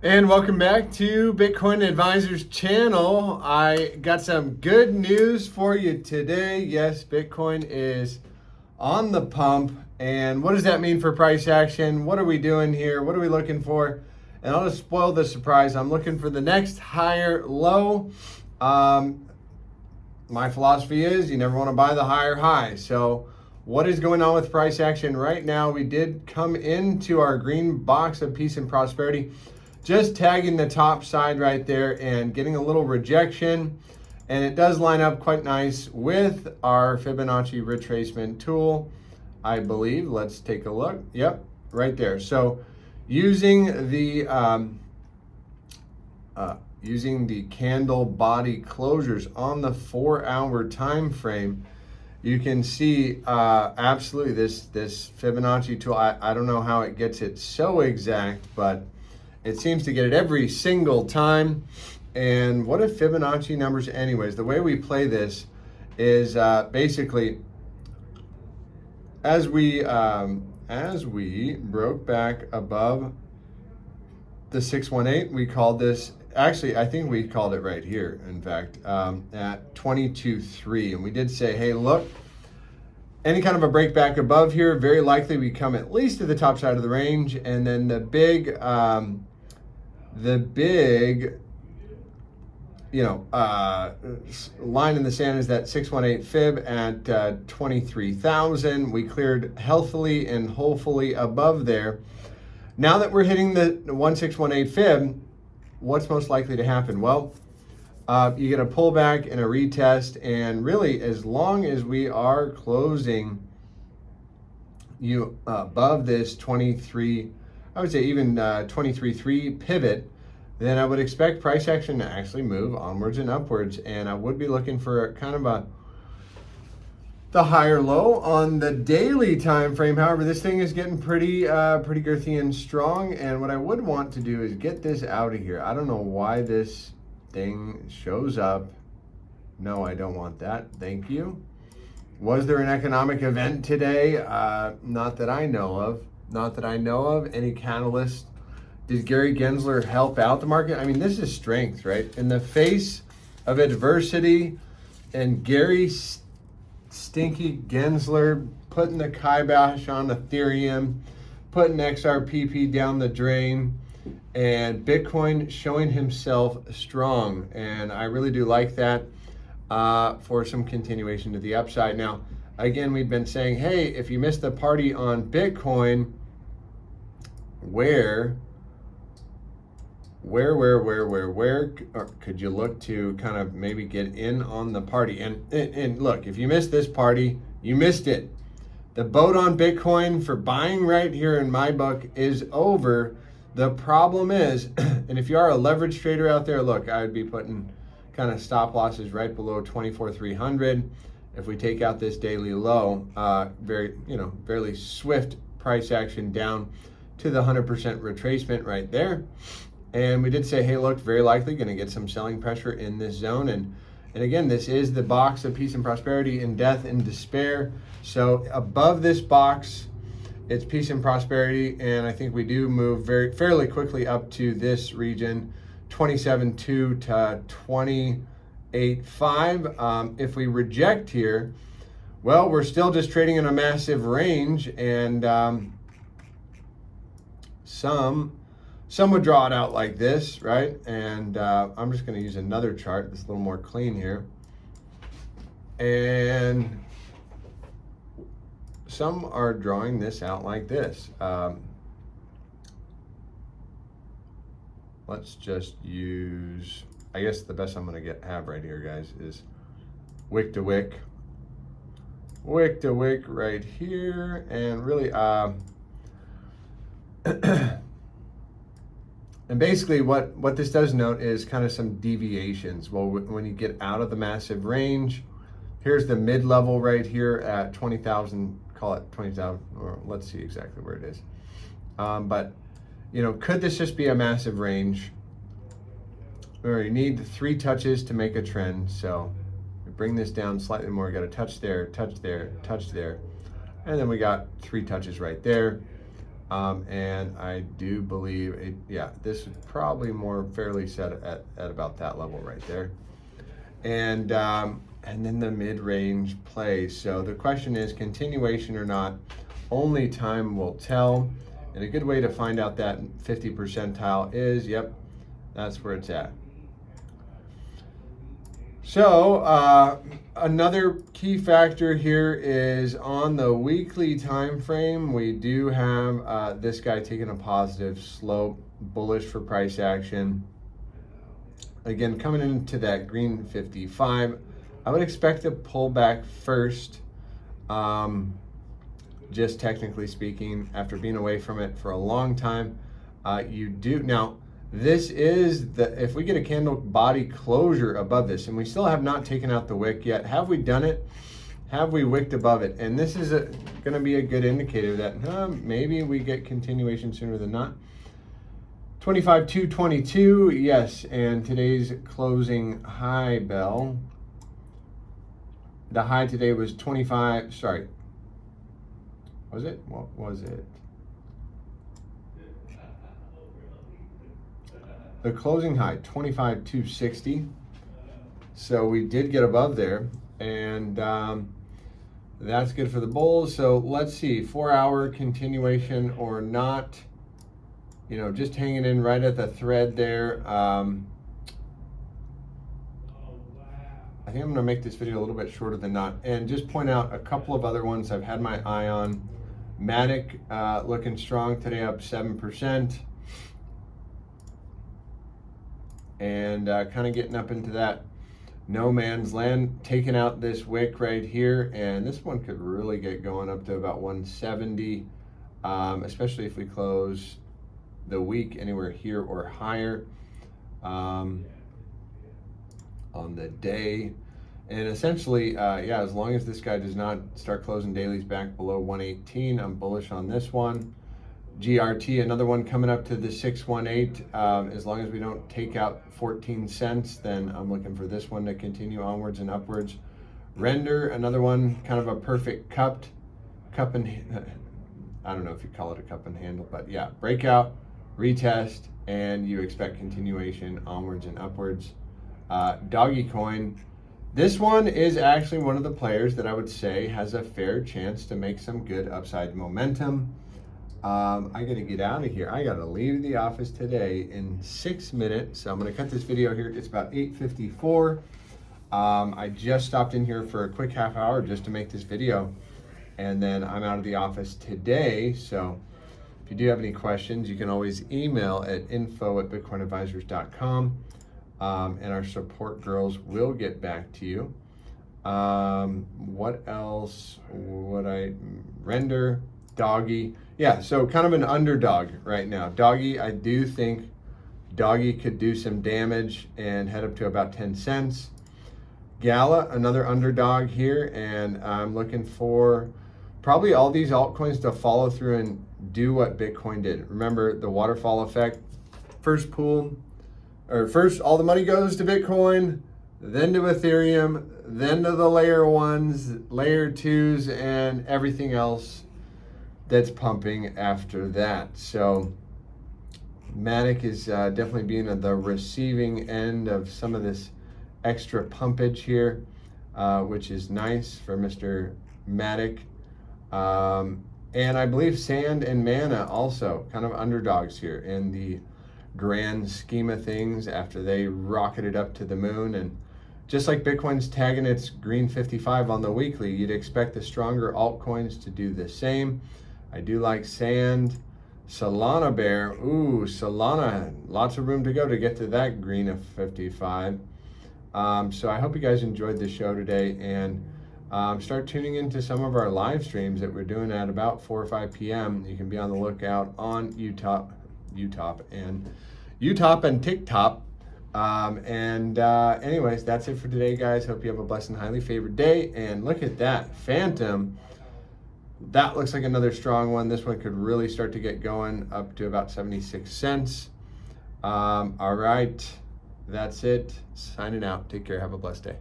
And welcome back to Bitcoin Advisors channel. I got some good news for you today. Yes, Bitcoin is on the pump. And what does that mean for price action? What are we doing here? What are we looking for? And I'll just spoil the surprise. I'm looking for the next higher low. My philosophy is you never want to buy the higher high. So what is going on with price action right now? We did come into our green box of peace and prosperity, just tagging the top side right there and getting a little rejection. And it does line up quite nice with our Fibonacci retracement tool, I believe. Let's take a look. Yep, right there. So using the candle body closures on the 4-hour time frame, you can see absolutely this Fibonacci tool. I don't know how it gets it so exact, but it seems to get it every single time. And what if Fibonacci numbers anyways? The way we play this is basically as we broke back above the 618, we called this, actually I think we called it right here, in fact, at 22.3. And we did say, hey, look, any kind of a break back above here, very likely we come at least to the top side of the range. And then the big line in the sand is that 618 fib at 23,000. We cleared healthily and hopefully above there. Now that we're hitting the 1618 fib, what's most likely to happen? Well, you get a pullback and a retest, and really as long as we are closing you above this 23, I would say even 23.3 pivot, then I would expect price action to actually move onwards and upwards. And I would be looking for kind of the higher low on the daily time frame. However, this thing is getting pretty girthy and strong. And what I would want to do is get this out of here. I don't know why this thing shows up. No, I don't want that. Thank you. Was there an economic event today? Not that I know of. Not that I know of. Any catalyst? Did Gary Gensler help out the market? I mean, this is strength, right? In the face of adversity, and Gary Stinky Gensler putting the kibosh on Ethereum, putting XRPP down the drain, and Bitcoin showing himself strong. And I really do like that for some continuation to the upside. Now, again, we've been saying, hey, if you missed the party on Bitcoin, where could you look to kind of maybe get in on the party? And look, if you missed this party, you missed it. The boat on Bitcoin for buying right here in my book is over. The problem is, and if you are a leverage trader out there, look, I would be putting kind of stop losses right below 24,300. If we take out this daily low, fairly swift price action down to the 100% retracement right there. And we did say, hey, look, very likely going to get some selling pressure in this zone. And again, this is the box of peace and prosperity and death and despair. So above this box, it's peace and prosperity. And I think we do move fairly quickly up to this region, 27.2 to 28.5. If we reject here, well, we're still just trading in a massive range. And some would draw it out like this, right? And I'm just going to use another chart that's a little more clean here. And some are drawing this out like this. Let's just use, I guess the best I'm going to have right here, guys, is wick to wick. Wick to wick right here. And really, and basically what this does note is kind of some deviations. Well, when you get out of the massive range, here's the mid-level right here at 20,000, call it 20,000, or let's see exactly where it is. But, could this just be a massive range? Where you need 3 touches to make a trend. So we bring this down slightly more. We got a touch there, touch there, touch there. And then we got 3 touches right there. And I do believe this is probably more fairly set at about that level right there. And then the mid-range plays. So the question is continuation or not. Only time will tell. And a good way to find out that 50 percentile is, yep, that's where it's at. So another key factor here is on the weekly time frame, we do have this guy taking a positive slope, bullish for price action. Again, coming into that green 55, I would expect a pullback first, just technically speaking, after being away from it for a long time. You do now. This is if we get a candle body closure above this, and we still have not taken out the wick yet. Have we done it? Have we wicked above it? And this is going to be a good indicator that maybe we get continuation sooner than not. 25,222, yes, and today's closing high bell. The high today was 25, sorry. Was it? What was it? The closing high, 25,260. So we did get above there, and that's good for the bulls. So let's see, 4-hour continuation or not. You know, just hanging in right at the thread there. I think I'm gonna make this video a little bit shorter than not, and just point out a couple of other ones I've had my eye on. Matic looking strong today, up 7%. And kind of getting up into that no man's land, taking out this wick right here, and this one could really get going up to about 170, especially if we close the week anywhere here or higher on the day. And essentially, as long as this guy does not start closing dailies back below 118, I'm bullish on this one. GRT, another one coming up to the 618. As long as we don't take out 14 cents, then I'm looking for this one to continue onwards and upwards. Render, another one, kind of a perfect cup and I don't know if you call it a cup and handle, but yeah, breakout, retest, and you expect continuation onwards and upwards. Doggy coin. This one is actually one of the players that I would say has a fair chance to make some good upside momentum. I gotta get out of here. I gotta leave the office today in 6 minutes. So I'm gonna cut this video here. It's about 8:54. I just stopped in here for a quick half hour just to make this video. And then I'm out of the office today. So if you do have any questions, you can always email at info@bitcoinadvisors.com. And our support girls will get back to you. What else would I render? Doggy. Yeah, so kind of an underdog right now. Doggy, I do think Doggy could do some damage and head up to about 10 cents. Gala, another underdog here, and I'm looking for probably all these altcoins to follow through and do what Bitcoin did. Remember the waterfall effect. First all the money goes to Bitcoin, then to Ethereum, then to the layer 1s, layer 2s, and everything else that's pumping after that. So Matic is definitely being at the receiving end of some of this extra pumpage here, which is nice for Mr. Matic. And I believe Sand and Mana also kind of underdogs here in the grand scheme of things after they rocketed up to the moon. And just like Bitcoin's tagging its green 55 on the weekly, you'd expect the stronger altcoins to do the same. I do like Sand. Solana bear. Ooh, Solana. Lots of room to go to get to that green of 55. So I hope you guys enjoyed the show today, and start tuning into some of our live streams that we're doing at about 4 or 5 p.m. You can be on the lookout on Utop and TikTok. Anyways, that's it for today, guys. Hope you have a blessed and highly favored day. And look at that Phantom. That looks like another strong one. This one could really start to get going up to about 76 cents. All right, that's it. Signing out. Take care. Have a blessed day.